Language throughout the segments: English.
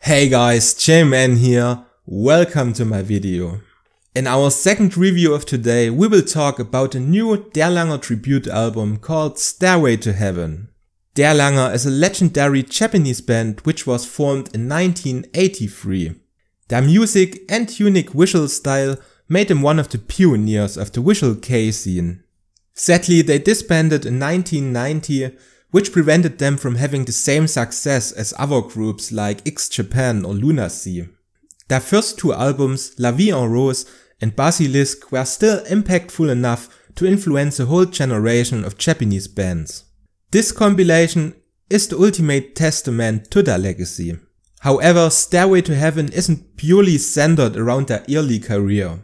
Hey guys, J-Man here, welcome to my video. In our second review of today we will talk about a new Der Langer tribute album called Stairway To Heaven. Der Langer is a legendary Japanese band which was formed in 1983. Their music and unique visual style made them one of the pioneers of the visual kei scene. Sadly, they disbanded in 1990, which prevented them from having the same success as other groups like X Japan or Lunacy. Their first two albums, La VIE En Rose and Basilisk, were still impactful enough to influence a whole generation of Japanese bands. This compilation is the ultimate testament to their legacy. However, Stairway To Heaven isn't purely centered around their early career.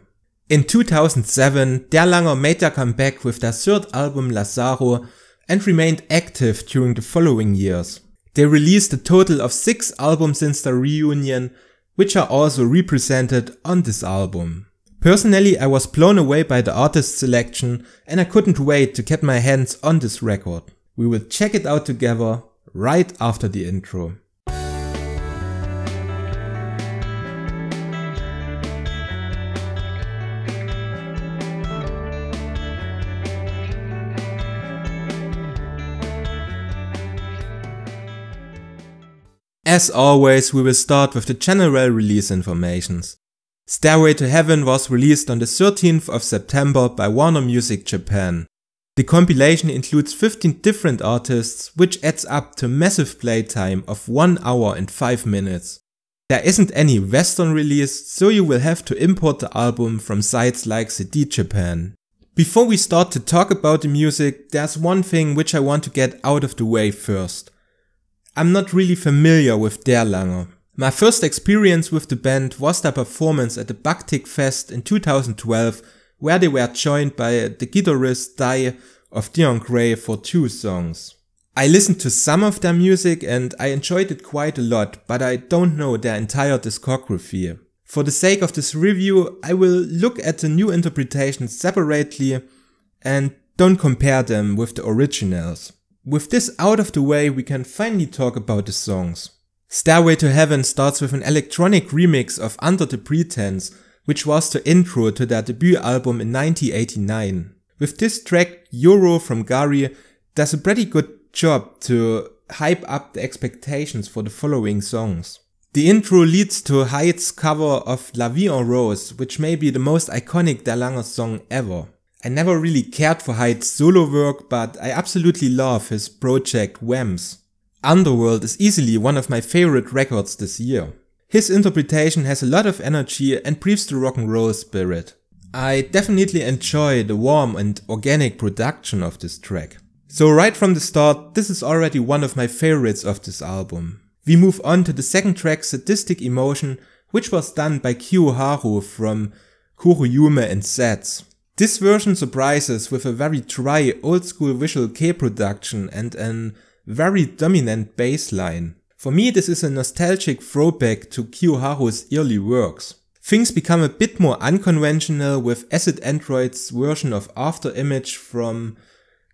In 2007, Der Langer made their comeback with their third album Lazaro and remained active during the following years. They released a total of 6 albums since their reunion, which are also represented on this album. Personally, I was blown away by the artist selection and I couldn't wait to get my hands on this record. We will check it out together right after the intro. As always, we will start with the general release informations. Stairway To Heaven was released on the 13th of September by Warner Music Japan. The compilation includes 15 different artists, which adds up to a massive playtime of 1 hour and 5 minutes. There isn't any Western release, so you will have to import the album from sites like CD Japan. Before we start to talk about the music, there's one thing which I want to get out of the way first. I'm not really familiar with Der Langer. My first experience with the band was their performance at the Bactic Fest in 2012, where they were joined by the guitarist Hyde of Dir En Grey for 2 songs. I listened to some of their music and I enjoyed it quite a lot, but I don't know their entire discography. For the sake of this review, I will look at the new interpretations separately and don't compare them with the originals. With this out of the way, we can finally talk about the songs. Stairway To Heaven starts with an electronic remix of Under the Pretense, which was the intro to their debut album in 1989. With this track, YOW-ROW from Gary does a pretty good job to hype up the expectations for the following songs. The intro leads to Hyde's cover of La VIE En Rose, which may be the most iconic Der Langer song ever. I never really cared for Hyde's solo work, but I absolutely love his project Whams. Underworld is easily one of my favorite records this year. His interpretation has a lot of energy and breathes the rock and roll spirit. I definitely enjoy the warm and organic production of this track. So right from the start, this is already one of my favorites of this album. We move on to the second track, Sadistic Emotion, which was done by Kiyoharu from Kuroyume and Sets. This version surprises with a very dry old school visual kei production and a very dominant bass line. For me, this is a nostalgic throwback to Kiyoharu's early works. Things become a bit more unconventional with Acid Android's version of After Image from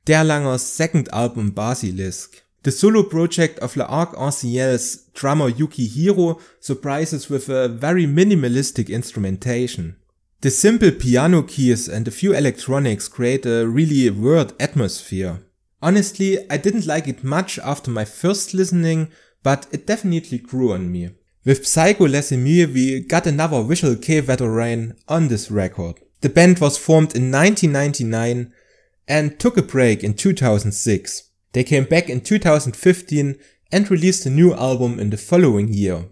Der Langer's second album Basilisk. The solo project of L'Arc-en-Ciel's drummer Yukihiro surprises with a very minimalistic instrumentation. The simple piano keys and a few electronics create a really weird atmosphere. Honestly, I didn't like it much after my first listening, but it definitely grew on me. With Psycho Les Amis, we got another visual kei veteran on this record. The band was formed in 1999 and took a break in 2006. They came back in 2015 and released a new album in the following year.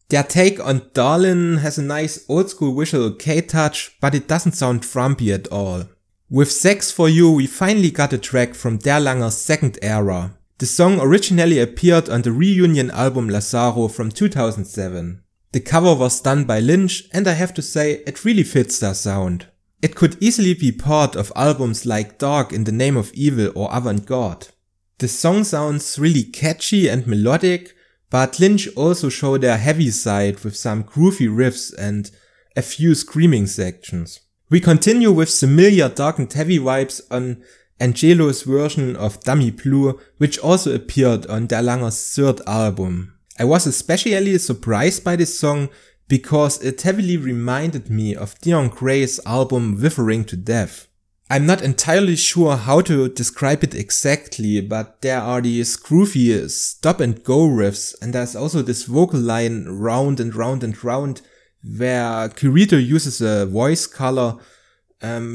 Their take on Darlin has a nice old school visual kei touch, but it doesn't sound frumpy at all. With Sex For You, we finally got a track from Der Langer's second era. The song originally appeared on the reunion album Lazaro from 2007. The cover was done by Lynch and I have to say it really fits their sound. It could easily be part of albums like Dark in the Name of Evil or Avant-Garde. The song sounds really catchy and melodic, but Lynch also showed their heavy side with some groovy riffs and a few screaming sections. We continue with familiar dark and heavy vibes on Angelo's version of Dummy Blue, which also appeared on Der Langer's third album. I was especially surprised by this song because it heavily reminded me of Dir En Grey's album Withering to Death. I'm not entirely sure how to describe it exactly, but there are these groovy stop and go riffs, and there's also this vocal line round and round and round where Kirito uses a voice color,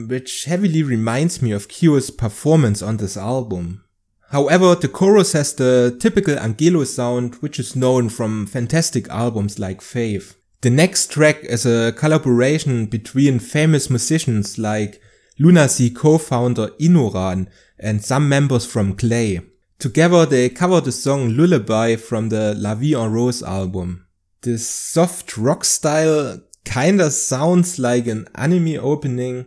which heavily reminds me of Kyo's performance on this album. However, the chorus has the typical Angelo sound, which is known from fantastic albums like Faith. The next track is a collaboration between famous musicians like Lunacy co-founder Inoran and some members from Clay. Together they cover the song Lullaby from the VIE En Rose album. This soft rock style kinda sounds like an anime opening,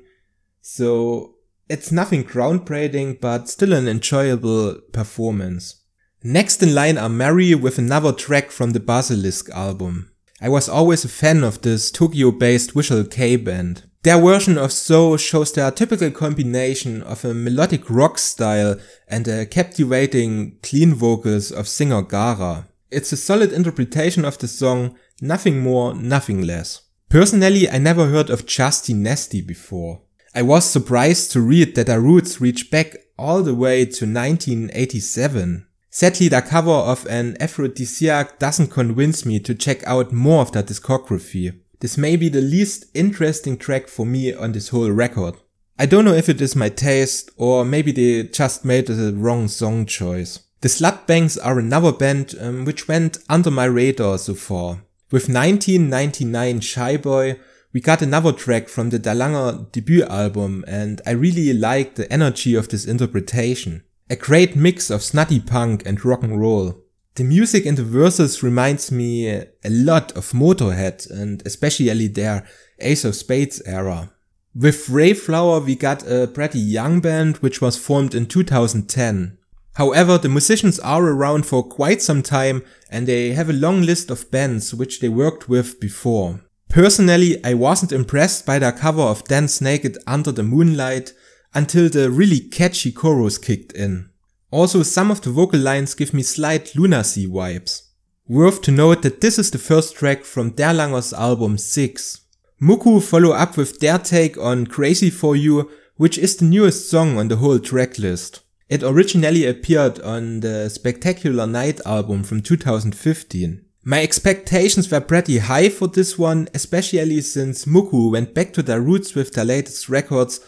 so it's nothing groundbreaking but still an enjoyable performance. Next in line are Mary with another track from the Basilisk album. I was always a fan of this Tokyo-based visual K band. Their version of So shows their typical combination of a melodic rock style and a captivating clean vocals of singer Gara. It's a solid interpretation of the song, nothing more, nothing less. Personally, I never heard of Justy-Nasty before. I was surprised to read that their roots reach back all the way to 1987. Sadly, their cover of an Aphrodisiac doesn't convince me to check out more of their discography. This may be the least interesting track for me on this whole record. I don't know if it is my taste or maybe they just made the wrong song choice. The Slutbangs are another band which went under my radar so far. With 1999 Shy Boy, we got another track from the Dalanger debut album and I really like the energy of this interpretation. A great mix of snotty punk and rock and roll. The music in the verses reminds me a lot of Motorhead and especially their Ace of Spades era. With Rayflower we got a pretty young band which was formed in 2010. However, the musicians are around for quite some time and they have a long list of bands which they worked with before. Personally, I wasn't impressed by their cover of Dance Naked Under the Moonlight until the really catchy chorus kicked in. Also, some of the vocal lines give me slight Lunacy vibes. Worth to note that this is the first track from Der Langer's album 6. Mucc follow up with their take on Crazy For You, which is the newest song on the whole tracklist. It originally appeared on the Spectacular Night album from 2015. My expectations were pretty high for this one, especially since Mucc went back to their roots with their latest records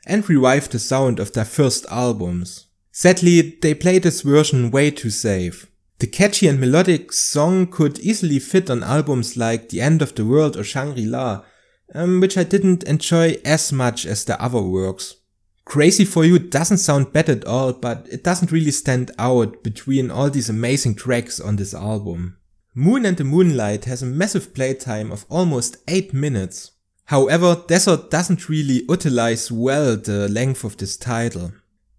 and revived the sound of their first albums. Sadly, they played this version way too safe. The catchy and melodic song could easily fit on albums like The End of the World or Shangri-La, which I didn't enjoy as much as the other works. Crazy For You doesn't sound bad at all, but it doesn't really stand out between all these amazing tracks on this album. Moon and the Moonlight has a massive playtime of almost 8 minutes. However, Desert doesn't really utilize well the length of this title.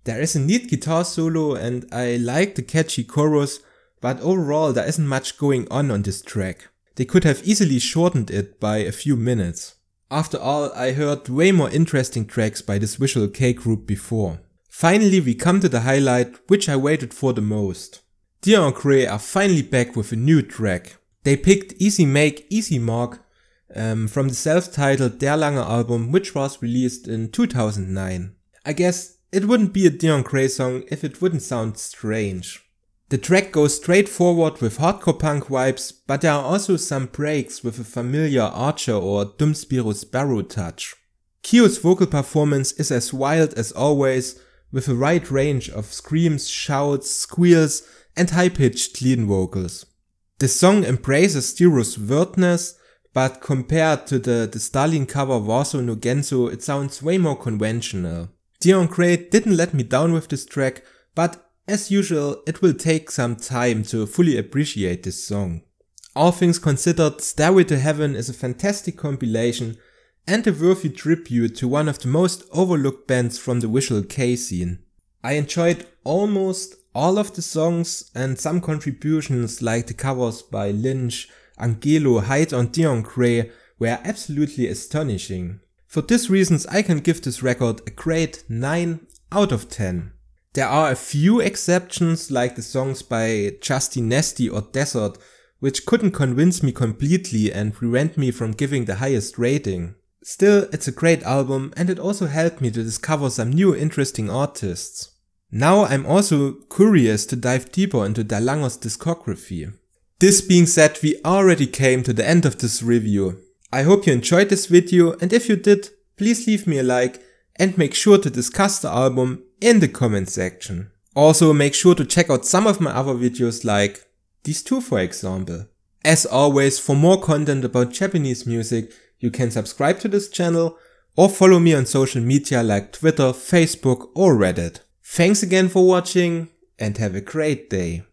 There is a neat guitar solo and I like the catchy chorus, but overall there isn't much going on this track. They could have easily shortened it by a few minutes. After all, I heard way more interesting tracks by this Visual K group before. Finally we come to the highlight which I waited for the most. Dir En Grey are finally back with a new track. They picked Easy Make Easy Mark from the self-titled Der Lange album which was released in 2009. I guess it wouldn't be a Dir En Grey song if it wouldn't sound strange. The track goes straight forward with hardcore punk vibes, but there are also some breaks with a familiar Archer or Dum Spiro Sparrow touch. Kyo's vocal performance is as wild as always, with a wide range of screams, shouts, squeals and high-pitched clean vocals. The song embraces Stiro's weirdness, but compared to the Stalin cover Warso no Genso, it sounds way more conventional. Dir En Grey didn't let me down with this track, but as usual, it will take some time to fully appreciate this song. All things considered, Stairway To Heaven is a fantastic compilation and a worthy tribute to one of the most overlooked bands from the Visual K scene. I enjoyed almost all of the songs and some contributions like the covers by Lynch, Angelo, Hyde and Dir En Grey were absolutely astonishing. For these reasons I can give this record a great 9 out of 10. There are a few exceptions like the songs by Justy-Nasty or Desert, which couldn't convince me completely and prevent me from giving the highest rating. Still, it's a great album and it also helped me to discover some new interesting artists. Now I'm also curious to dive deeper into Dalango's discography. This being said, we already came to the end of this review. I hope you enjoyed this video, and if you did, please leave me a like and make sure to discuss the album in the comment section. Also make sure to check out some of my other videos like these two for example. As always, for more content about Japanese music, you can subscribe to this channel or follow me on social media like Twitter, Facebook or Reddit. Thanks again for watching and have a great day.